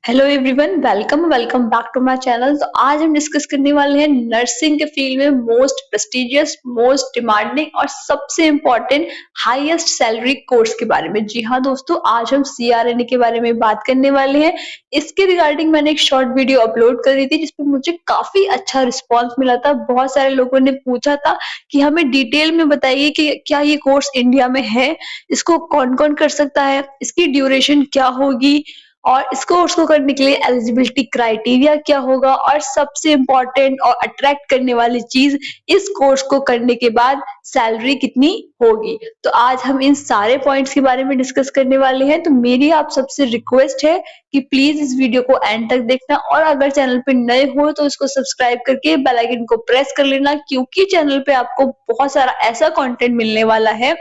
Hello everyone, welcome welcome back to my channel. तो आज हम डिस्कस करने वाले हैं नर्सिंग के फील्ड में मोस्ट प्रेस्टिजियस, मोस्ट डिमांडिंग और सबसे इम्पोर्टेंट हाईएस्ट सैलरी कोर्स के बारे में। जी हाँ दोस्तों, आज हम सीआरएनए के बारे में बात करने वाले हैं। इसके रिगार्डिंग मैंने एक शॉर्ट वीडियो अपलोड करी थी जिसपे मुझे काफी अच्छा रिस्पॉन्स मिला था। बहुत सारे लोगों ने पूछा था कि हमें डिटेल में बताइए कि क्या ये कोर्स इंडिया में है, इसको कौन कौन कर सकता है, इसकी ड्यूरेशन क्या होगी और इस कोर्स को करने के लिए एलिजिबिलिटी क्राइटेरिया क्या होगा, और सबसे इम्पोर्टेंट और अट्रैक्ट करने वाली चीज, इस कोर्स को करने के बाद सैलरी कितनी होगी। तो आज हम इन सारे पॉइंट्स के बारे में डिस्कस करने वाले हैं। तो मेरी आप सबसे रिक्वेस्ट है कि प्लीज इस वीडियो को एंड तक देखना, और अगर चैनल पे नए हो तो इसको सब्सक्राइब करके बेल आइकन को प्रेस कर लेना, क्योंकि चैनल पे आपको बहुत सारा ऐसा कंटेंट मिलने वाला है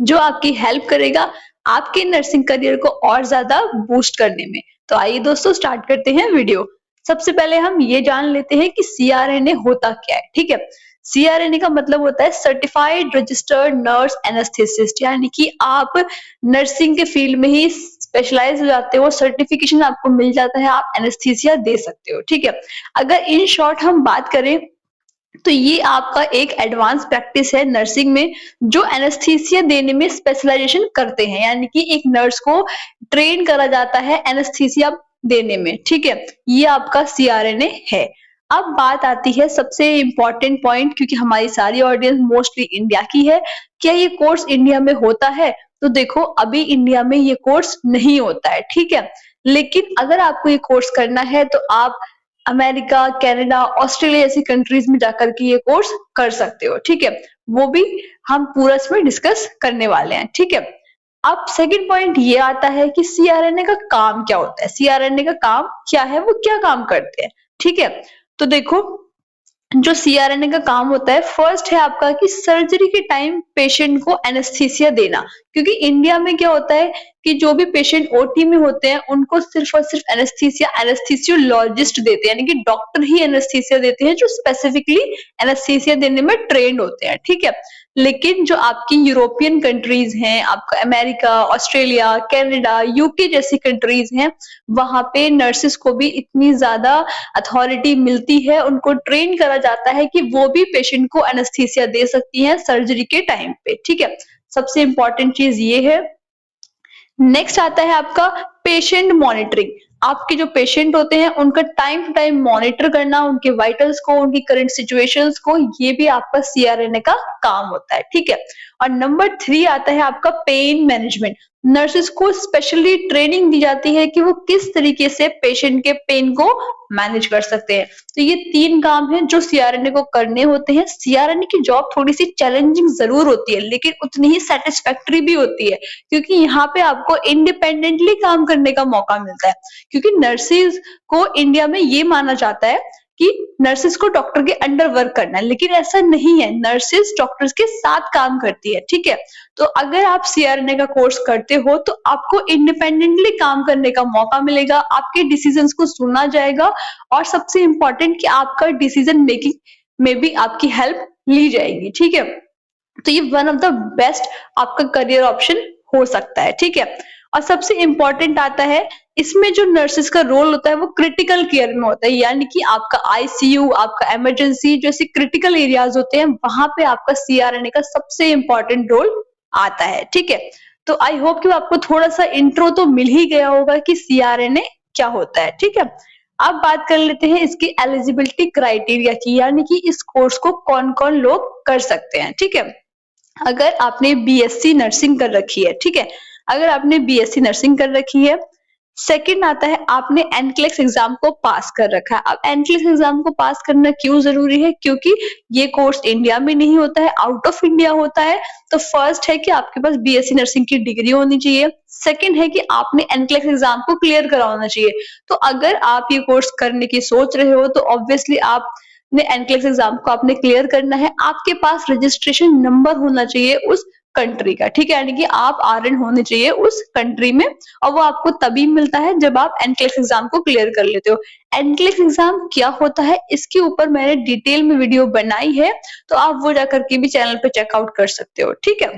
जो आपकी हेल्प करेगा आपके नर्सिंग करियर को और ज्यादा बूस्ट करने में। तो आइए दोस्तों, स्टार्ट करते हैं वीडियो। सबसे पहले हम ये जान लेते हैं कि सीआरएनए होता क्या है। ठीक है, सीआरएनए का मतलब होता है सर्टिफाइड रजिस्टर्ड नर्स एनेस्थेसिस्ट, यानी कि आप नर्सिंग के फील्ड में ही स्पेशलाइज हो जाते हो, सर्टिफिकेशन आपको मिल जाता है, आप एनेस्थीसिया दे सकते हो। ठीक है, अगर इन शॉर्ट हम बात करें तो ये आपका एक एडवांस प्रैक्टिस है नर्सिंग में, जो एनेस्थीसिया देने में स्पेशलाइजेशन करते हैं, यानी कि एक नर्स को ट्रेन करा जाता है एनेस्थीसिया देने में। ठीक है, ये आपका सीआरएनए है। अब बात आती है सबसे इम्पोर्टेंट पॉइंट, क्योंकि हमारी सारी ऑडियंस मोस्टली इंडिया की है। क्या ये कोर्स इंडिया में होता है? तो देखो, अभी इंडिया में ये कोर्स नहीं होता है। ठीक है, लेकिन अगर आपको ये कोर्स करना है तो आप अमेरिका, कनाडा, ऑस्ट्रेलिया जैसी कंट्रीज में जाकर के ये कोर्स कर सकते हो। ठीक है, वो भी हम पूरा इसमें डिस्कस करने वाले हैं। ठीक है, अब सेकंड पॉइंट ये आता है कि सीआरएनए का काम क्या होता है। सीआरएनए का काम क्या है, वो क्या काम करते हैं। ठीक है, तो देखो, जो सीआरएनए का काम होता है, फर्स्ट है आपका कि सर्जरी के टाइम पेशेंट को एनेस्थीसिया देना। क्योंकि इंडिया में क्या होता है कि जो भी पेशेंट ओटी में होते हैं उनको सिर्फ और सिर्फ एनेस्थीसिया एनेस्थीसियोलॉजिस्ट देते हैं, यानी कि डॉक्टर ही एनेस्थीसिया देते हैं जो स्पेसिफिकली एनेस्थीसिया देने में ट्रेंड होते हैं। ठीक है, लेकिन जो आपकी यूरोपियन कंट्रीज हैं, आपका अमेरिका, ऑस्ट्रेलिया, कनाडा, यूके जैसी कंट्रीज हैं, वहां पे नर्सेस को भी इतनी ज्यादा अथॉरिटी मिलती है, उनको ट्रेन करा जाता है कि वो भी पेशेंट को एनेस्थीसिया दे सकती हैं सर्जरी के टाइम पे। ठीक है, सबसे इंपॉर्टेंट चीज ये है। नेक्स्ट आता है आपका पेशेंट मॉनिटरिंग। आपके जो पेशेंट होते हैं उनका टाइम टू टाइम मॉनिटर करना, उनके वाइटल्स को, उनकी करंट सिचुएशंस को, ये भी आपका सीआरएनए का काम होता है। ठीक है, और नंबर 3 आता है आपका पेन मैनेजमेंट। नर्सेस को स्पेशली ट्रेनिंग दी जाती है कि वो किस तरीके से पेशेंट के पेन को मैनेज कर सकते हैं। तो ये 3 काम हैं जो सीआरएनए को करने होते हैं। सीआरएनए की जॉब थोड़ी सी चैलेंजिंग जरूर होती है, लेकिन उतनी ही सेटिस्फैक्टरी भी होती है, क्योंकि यहाँ पे आपको इंडिपेंडेंटली काम करने का मौका मिलता है। क्योंकि नर्सेज को इंडिया में ये माना जाता है कि नर्सेज को डॉक्टर के अंडर वर्क करना है, लेकिन ऐसा नहीं है। नर्सेज डॉक्टर्स के साथ काम करती है। ठीक है, तो अगर आप सीआरएनए का कोर्स करते हो तो आपको इंडिपेंडेंटली काम करने का मौका मिलेगा, आपके डिसीजंस को सुना जाएगा, और सबसे इंपॉर्टेंट कि आपका डिसीजन मेकिंग में भी आपकी हेल्प ली जाएगी। ठीक है, तो ये वन ऑफ द बेस्ट आपका करियर ऑप्शन हो सकता है। ठीक है, और सबसे इंपॉर्टेंट आता है इसमें जो नर्सेस का रोल होता है वो क्रिटिकल केयर में होता है, यानी कि आपका आईसीयू, आपका इमरजेंसी जैसे क्रिटिकल एरियाज होते हैं, वहां पे आपका सीआरएनए का सबसे इंपॉर्टेंट रोल आता है। ठीक है, तो आई होप कि आपको थोड़ा सा इंट्रो तो मिल ही गया होगा कि सीआरएनए क्या होता है। ठीक है, अब बात कर लेते हैं इसकी एलिजिबिलिटी क्राइटेरिया की, यानी कि इस कोर्स को कौन कौन लोग कर सकते हैं। ठीक है, अगर आपने बीएससी नर्सिंग कर रखी है, ठीक है, अगर आपने बीएससी नर्सिंग कर रखी है। सेकंड आता है आपने एनक्लेक्स एग्जाम को पास कर रखा है। अब एनक्लेक्स एग्जाम को पास करना क्यों जरूरी है? क्योंकि ये कोर्स इंडिया में नहीं होता है, आउट ऑफ इंडिया होता है। तो फर्स्ट है कि आपके पास बीएससी नर्सिंग की डिग्री होनी चाहिए। सेकंड है कि आपने एनक्लेक्स एग्जाम को क्लियर करा होना चाहिए। तो अगर आप ये कोर्स करने की सोच रहे हो तो ऑब्वियसली आप ने एनक्लेक्स एग्जाम को आपने क्लियर करना है। आपके पास रजिस्ट्रेशन नंबर होना चाहिए उस कंट्री का। ठीक है, यानी कि आप आरएन होने चाहिए उस कंट्री में, और वो आपको तभी मिलता है जब आप एनक्लेक्स एग्जाम को क्लियर कर लेते हो। एनक्लेक्स एग्जाम क्या होता है इसके ऊपर मैंने डिटेल में वीडियो बनाई है, तो आप वो जाकर के भी चैनल पे चेकआउट कर सकते हो। ठीक है,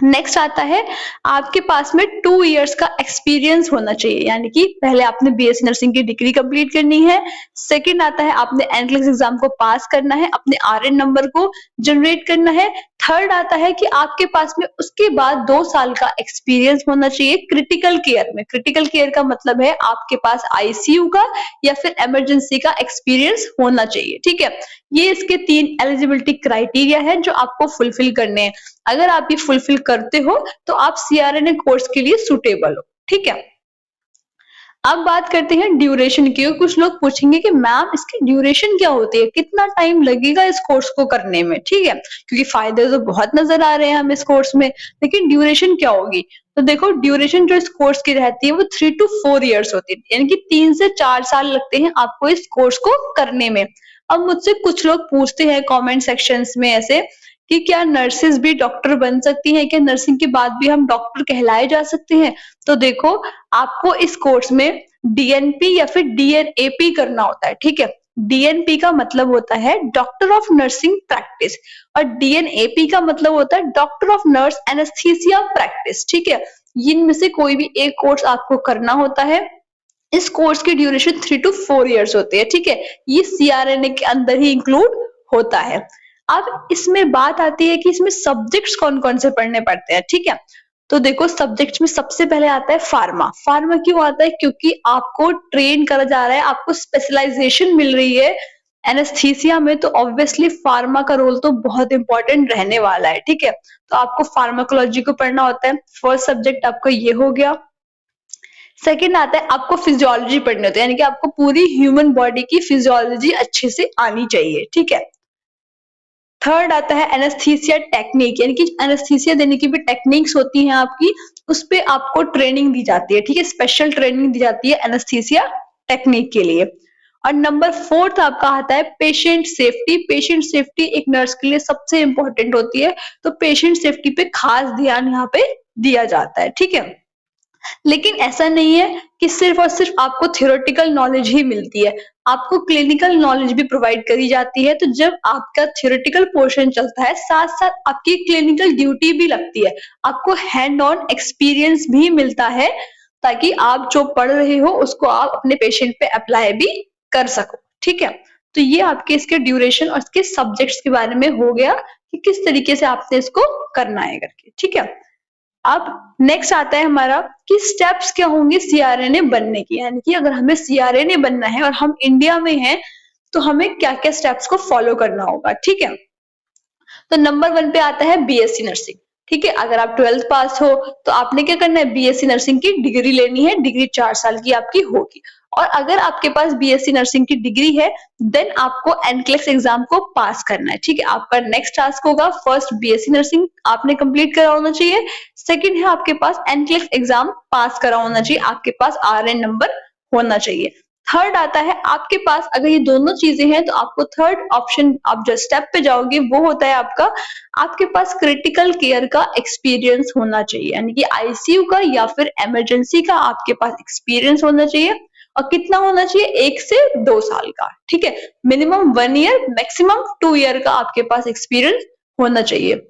नेक्स्ट आता है आपके पास में 2 इयर्स का एक्सपीरियंस होना चाहिए, यानी कि पहले आपने बीएससी नर्सिंग की डिग्री कंप्लीट करनी है। सेकंड आता है आपने एंट्रेंस एग्जाम को पास करना है, अपने आरएन नंबर को जनरेट करना है। थर्ड आता है कि आपके पास में उसके बाद 2 साल का एक्सपीरियंस होना चाहिए क्रिटिकल केयर में। क्रिटिकल केयर का मतलब है आपके पास आईसीयू का या फिर इमरजेंसी का एक्सपीरियंस होना चाहिए। ठीक है, ये इसके 3 एलिजिबिलिटी क्राइटेरिया है जो आपको फुलफिल करने हैं। अगर आप ये फुलफिल करते हो तो आप सीआरएनए कोर्स के लिए सुटेबल हो। ठीक है, अब बात करते हैं ड्यूरेशन की। कुछ लोग पूछेंगे कि मैम इसकी ड्यूरेशन क्या होती है, कितना टाइम लगेगा इस कोर्स को करने में। ठीक है, क्योंकि फायदे तो बहुत नजर आ रहे हैं हमें इस कोर्स में, लेकिन ड्यूरेशन क्या होगी? तो देखो, ड्यूरेशन जो इस कोर्स की रहती है वो 3 to 4 इयर्स होती है, यानी कि 3 से 4 साल लगते हैं आपको इस कोर्स को करने में। अब मुझसे कुछ लोग पूछते हैं कमेंट सेक्शंस में ऐसे कि क्या नर्सेज भी डॉक्टर बन सकती हैं, क्या नर्सिंग के बाद भी हम डॉक्टर कहलाए जा सकते हैं? तो देखो, आपको इस कोर्स में डीएनपी या फिर डीएनएपी करना होता है। ठीक है, डीएनपी का मतलब होता है डॉक्टर ऑफ नर्सिंग प्रैक्टिस और डीएनएपी का मतलब होता है doctor of nurse anaesthesia practice. ठीक है, इनमें से कोई भी एक कोर्स आपको करना होता है। इस कोर्स की ड्यूरेशन 3 to 4 इयर्स होती है। ठीक है, ये सीआरएनए के अंदर ही इंक्लूड होता है। अब इसमें बात आती है कि इसमें सब्जेक्ट्स कौन कौन से पढ़ने पड़ते हैं। ठीक है, तो देखो, सब्जेक्ट्स में सबसे पहले आता है फार्मा। फार्मा क्यों आता है? क्योंकि आपको ट्रेन करा जा रहा है, आपको स्पेशलाइजेशन मिल रही है एनेस्थीसिया में, तो ऑब्वियसली फार्मा का रोल तो बहुत इंपॉर्टेंट रहने वाला है। ठीक है, तो आपको फार्माकोलॉजी को पढ़ना होता है। फर्स्ट सब्जेक्ट आपको ये हो गया। सेकंड आता है आपको फिजियोलॉजी पढ़नी होती है, यानी कि आपको पूरी ह्यूमन बॉडी की फिजियोलॉजी अच्छे से आनी चाहिए। ठीक है, थर्ड आता है एनेस्थीसिया टेक्निक, यानी कि एनेस्थीसिया देने की भी टेक्निक्स होती हैं आपकी, उस पे आपको ट्रेनिंग दी जाती है। ठीक है, स्पेशल ट्रेनिंग दी जाती है एनेस्थीसिया टेक्निक के लिए। और नंबर फोर्थ आपका आता है पेशेंट सेफ्टी। पेशेंट सेफ्टी एक नर्स के लिए सबसे इंपॉर्टेंट होती है, तो पेशेंट सेफ्टी पे खास ध्यान यहाँ पे दिया जाता है। ठीक है, लेकिन ऐसा नहीं है कि सिर्फ और सिर्फ आपको थ्योरेटिकल नॉलेज ही मिलती है, आपको क्लिनिकल नॉलेज भी प्रोवाइड करी जाती है। तो जब आपका थ्योरेटिकल पोर्शन चलता है, साथ साथ आपकी क्लिनिकल ड्यूटी भी लगती है, आपको हैंड ऑन एक्सपीरियंस भी मिलता है, ताकि आप जो पढ़ रहे हो उसको आप अपने पेशेंट पे अप्लाई भी कर सको। ठीक है, तो ये आपके इसके ड्यूरेशन और इसके सब्जेक्ट्स के बारे में हो गया कि किस तरीके से आपने इसको करना है करके। ठीक है, अब नेक्स्ट आता है हमारा कि स्टेप्स क्या होंगे सीआरएनए बनने की, यानी कि अगर हमें सीआरएनए बनना है और हम इंडिया में हैं तो हमें क्या क्या स्टेप्स को फॉलो करना होगा। ठीक है, तो नंबर 1 पे आता है बीएससी नर्सिंग। ठीक है, अगर आप 12th पास हो तो आपने क्या करना है, बीएससी नर्सिंग की डिग्री लेनी है। डिग्री 4 साल की आपकी होगी, और अगर आपके पास बीएससी नर्सिंग की डिग्री है देन आपको एनक्लेक्स एग्जाम को पास करना है। ठीक है, आपका नेक्स्ट टास्क होगा, फर्स्ट बीएससी नर्सिंग आपने कंप्लीट करा होना चाहिए। सेकंड है आपके पास एनक्लेक्स एग्जाम पास करा होना चाहिए, आपके पास आरएन नंबर होना चाहिए। थर्ड आता है आपके पास अगर ये दोनों चीजें हैं तो आपको थर्ड ऑप्शन, आप जो स्टेप पे जाओगे वो होता है आपका, आपके पास क्रिटिकल केयर का एक्सपीरियंस होना चाहिए, यानी कि आईसीयू का या फिर इमरजेंसी का आपके पास एक्सपीरियंस होना चाहिए। और कितना होना चाहिए? 1 से 2 साल का। ठीक है, मिनिमम 1 ईयर, मैक्सिमम 2 ईयर का आपके पास एक्सपीरियंस होना चाहिए।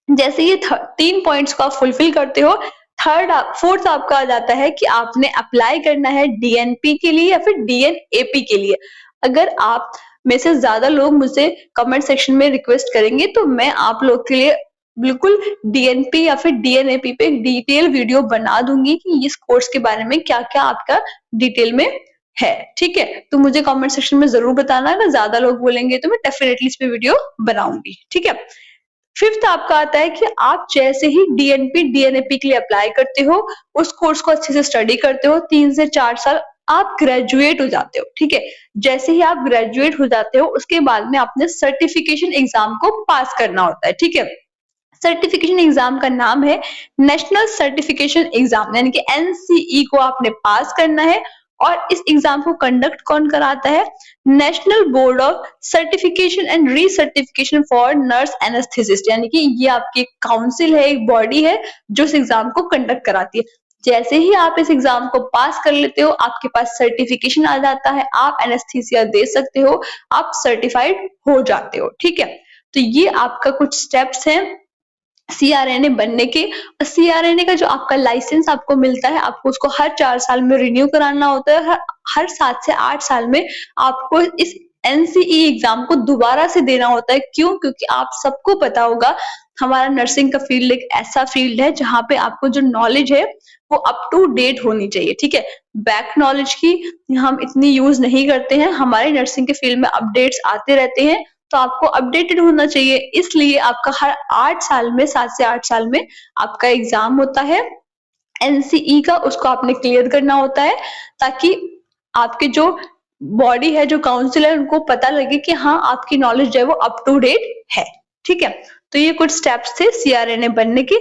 जैसे ये 3 पॉइंट्स को आप फुलफिल करते हो, फोर्थ आपका आ जाता है कि आपने अप्लाई करना है डीएनपी के लिए या फिर डीएनएपी के लिए। अगर आप में से ज्यादा लोग मुझसे कमेंट सेक्शन में रिक्वेस्ट करेंगे तो मैं आप लोग के लिए बिल्कुल डीएनपी या फिर डीएनएपी पे डिटेल वीडियो बना दूंगी कि इस कोर्स के बारे में क्या क्या आपका डिटेल में है। ठीक है, तो मुझे कमेंट सेक्शन में जरूर बताना, अगर ज्यादा लोग बोलेंगे तो मैं डेफिनेटली इस पे वीडियो बनाऊंगी। ठीक है, फिफ्थ आपका आता है कि आप जैसे ही डीएनपी डीएनएपी के लिए अप्लाई करते हो, उस कोर्स को अच्छे से स्टडी करते हो, 3 से 4 साल आप ग्रेजुएट हो जाते हो। ठीक है, जैसे ही आप ग्रेजुएट हो जाते हो उसके बाद में आपने सर्टिफिकेशन एग्जाम को पास करना होता है। ठीक है, सर्टिफिकेशन एग्जाम का नाम है नेशनल सर्टिफिकेशन एग्जाम, यानी कि एनसीई को आपने पास करना है। और इस एग्जाम को कंडक्ट कौन कराता है? National board of certification and recertification for nurse anesthetist, यानी कि ये आपकी काउंसिल है, एक बॉडी है जो इस एग्जाम को कंडक्ट कराती है। जैसे ही आप इस एग्जाम को पास कर लेते हो आपके पास सर्टिफिकेशन आ जाता है, आप एनेस्थीसिया दे सकते हो, आप सर्टिफाइड हो जाते हो। ठीक है, तो ये आपका कुछ स्टेप्स हैं सीआरएनए बनने के। और सीआरएनए का जो आपका लाइसेंस आपको मिलता है, आपको उसको हर 4 साल में रिन्यू कराना होता है। हर 7 से 8 साल में आपको इस एनसीई एग्ज़ाम को दोबारा से देना होता है। क्यों? क्योंकि आप सबको पता होगा, हमारा नर्सिंग का फील्ड एक ऐसा फील्ड है जहाँ पे आपको जो नॉलेज है वो अप टू डेट होनी चाहिए, ठीक है? बैक नॉलेज की हम इतनी यूज़ नहीं करते हैं, हमारे नर्सिंग के फील्ड में अपडेट्स आते रहते हैं, तो आपको अपडेटेड होना चाहिए। इसलिए आपका हर 8 साल में, 7 से 8 साल में आपका एग्ज़ाम होता है एनसीई का, उसको आपने क्लियर करना होता है, ताकि आपके जो बॉडी है, जो काउंसिल है, उनको पता लगे कि हाँ, आपकी नॉलेज जो है वो अप टू डेट है, ठीक है? तो ये कुछ स्टेप्स थे सीआरएनए बनने के।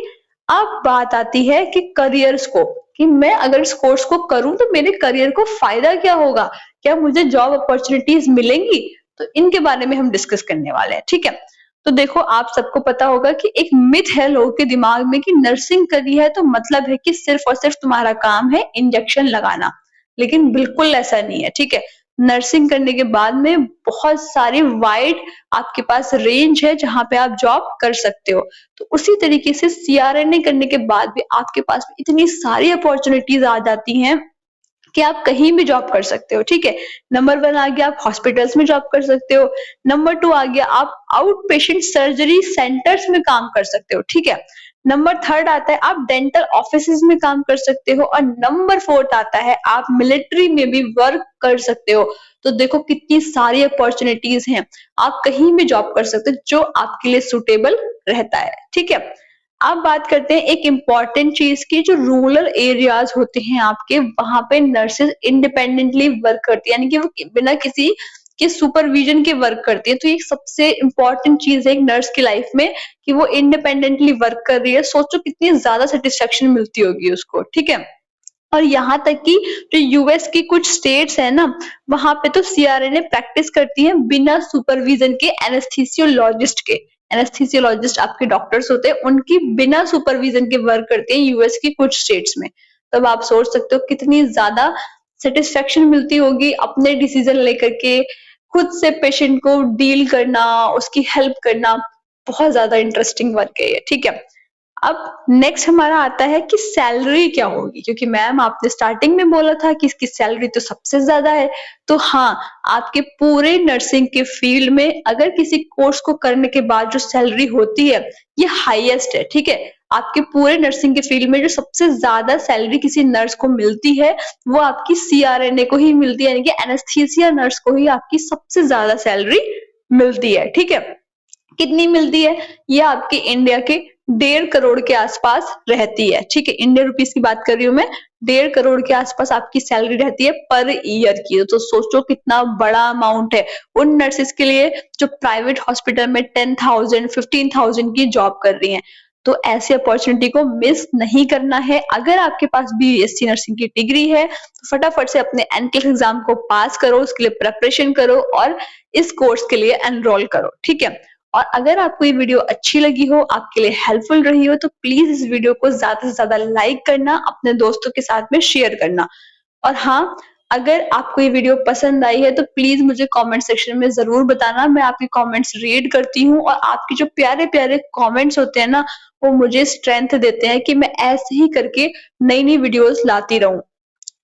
अब बात आती है कि करियर स्कोप, कि मैं अगर इस कोर्स को करूँ तो मेरे करियर को फ़ायदा क्या होगा? क्या मुझे जॉब अपॉर्च्युनिटीज़ मिलेंगी? तो इनके बारे में हम डिस्कस करने वाले हैं, ठीक है? तो देखो, आप सबको पता होगा कि एक मिथ है लोगों के दिमाग में कि नर्सिंग करी है तो मतलब है कि सिर्फ और सिर्फ तुम्हारा काम है इंजेक्शन लगाना, लेकिन बिल्कुल ऐसा नहीं है, ठीक है? नर्सिंग करने के बाद में बहुत सारी वाइड आपके पास रेंज है जहाँ पे आप जॉब कर सकते हो। तो उसी तरीके से सीआरएनए करने के बाद भी आपके पास इतनी सारी अपॉर्चुनिटीज आ जाती हैं कि आप कहीं भी जॉब कर सकते हो, ठीक है? नंबर 1 आ गया, आप हॉस्पिटल्स में जॉब कर सकते हो। नंबर 2 आ गया, आप आउट पेशेंट सर्जरी सेंटर्स में काम कर सकते हो, ठीक है? नंबर 3 आता है, आप डेंटल ऑफिसेज में काम कर सकते हो। और नंबर 4 आता है, आप मिलिट्री में भी वर्क कर सकते हो। तो देखो कितनी सारी अपॉर्चुनिटीज हैं, आप कहीं भी जॉब कर सकते हो जो आपके लिए सूटेबल रहता है, ठीक है? अब बात करते हैं एक इम्पॉर्टेंट चीज की, जो रूरल एरियाज होते हैं आपके, वहां पे नर्सेज इंडिपेंडेंटली वर्क करती है, यानी कि वो बिना किसी के सुपरविजन के वर्क करती है। तो ये सबसे इम्पोर्टेंट चीज है एक नर्स की लाइफ में, कि वो इंडिपेंडेंटली वर्क कर रही है। सोचो कितनी ज्यादा सेटिस्फेक्शन मिलती होगी उसको, ठीक है? और यहाँ तक कि जो यूएस की कुछ स्टेट्स है ना, वहां पे तो सीआरएनए प्रैक्टिस करती है बिना सुपरविजन के एनेस्थीसियोलॉजिस्ट के। एनेस्थीसियोलॉजिस्ट आपके डॉक्टर्स होते हैं, उनकी बिना सुपरविजन के वर्क करते हैं यूएस की कुछ स्टेट्स में। तब आप सोच सकते हो कितनी ज्यादा सेटिस्फेक्शन मिलती होगी अपने डिसीजन लेकर के, खुद से पेशेंट को डील करना, उसकी हेल्प करना। बहुत ज्यादा इंटरेस्टिंग वर्क है ये, ठीक है? अब नेक्स्ट हमारा आता है कि सैलरी क्या होगी, क्योंकि मैम आपने स्टार्टिंग में बोला था कि इसकी सैलरी तो सबसे ज्यादा है। तो हाँ, आपके पूरे नर्सिंग के फील्ड में अगर किसी कोर्स को करने के बाद जो सैलरी होती है, ये हाईएस्ट है, ठीक है? आपके पूरे नर्सिंग के फील्ड में जो सबसे ज्यादा सैलरी किसी नर्स को मिलती है, वो आपकी सीआरएनए को ही मिलती है, यानी कि एनेस्थीसिया नर्स को ही आपकी सबसे ज्यादा सैलरी मिलती है, ठीक है? कितनी मिलती है? ये आपके इंडिया के 1.5 करोड़ के आसपास रहती है, ठीक है? इंडियन रुपीस की बात कर रही हूँ मैं। 1.5 करोड़ के आसपास आपकी सैलरी रहती है पर ईयर की। तो सोचो कितना बड़ा अमाउंट है उन नर्सेस के लिए जो प्राइवेट हॉस्पिटल में 10,000 15,000 की जॉब कर रही हैं। तो ऐसी अपॉर्चुनिटी को मिस नहीं करना है। अगर आपके पास बीएससी नर्सिंग की डिग्री है तो फटाफट से अपने एनक्लेस एग्जाम को पास करो, उसके लिए प्रिपरेशन करो और इस कोर्स के लिए एनरोल करो, ठीक है? और अगर आपको ये वीडियो अच्छी लगी हो, आपके लिए हेल्पफुल रही हो, तो प्लीज इस वीडियो को ज्यादा से ज्यादा लाइक करना, अपने दोस्तों के साथ में शेयर करना। और हाँ, अगर आपको ये वीडियो पसंद आई है तो प्लीज मुझे कमेंट सेक्शन में जरूर बताना। मैं आपके कमेंट्स रीड करती हूँ और आपके जो प्यारे प्यारे कमेंट्स होते हैं ना, वो मुझे स्ट्रेंथ देते हैं कि मैं ऐसे ही करके नई नई वीडियोस लाती रहूं।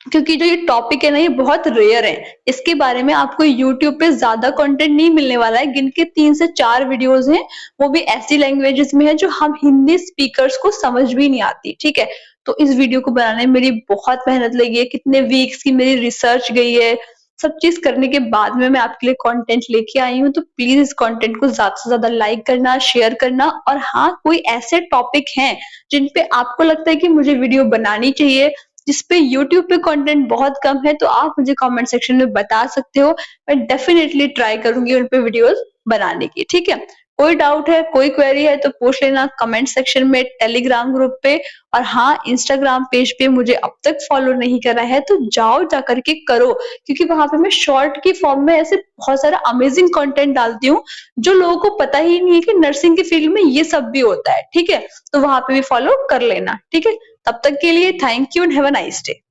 क्योंकि जो ये टॉपिक है ना, ये बहुत रेयर है। इसके बारे में आपको यूट्यूब पे ज्यादा कंटेंट नहीं मिलने वाला है। गिन के 3 से 4 वीडियोस हैं, वो भी ऐसी लैंग्वेजेस में है जो हम हिंदी स्पीकर्स को समझ भी नहीं आती, ठीक है? तो इस वीडियो को बनाने में मेरी बहुत मेहनत लगी है, कितने वीक्स की मेरी रिसर्च गई है। सब चीज करने के बाद में मैं आपके लिए कंटेंट लेके आई हूँ। तो प्लीज इस कंटेंट को ज्यादा से ज्यादा लाइक करना, शेयर करना। और हाँ, कोई ऐसे टॉपिक हैं जिन पे आपको लगता है कि मुझे वीडियो बनानी चाहिए, जिसपे यूट्यूब पे कंटेंट बहुत कम है, तो आप मुझे कमेंट सेक्शन में बता सकते हो। मैं डेफिनेटली ट्राई करूंगी उन पे वीडियोस बनाने की, ठीक है? कोई डाउट है, कोई क्वेरी है तो पूछ लेना कमेंट सेक्शन में, टेलीग्राम ग्रुप पे। और हाँ, इंस्टाग्राम पेज पे मुझे अब तक फॉलो नहीं करा है तो जाओ जा करके करो, क्योंकि वहां पे मैं शॉर्ट की फॉर्म में ऐसे बहुत सारा अमेजिंग कंटेंट डालती हूँ जो लोगों को पता ही नहीं है कि नर्सिंग के फील्ड में ये सब भी होता है, ठीक है? तो वहां पे भी फॉलो कर लेना, ठीक है? तब तक के लिए thank you and have a nice day.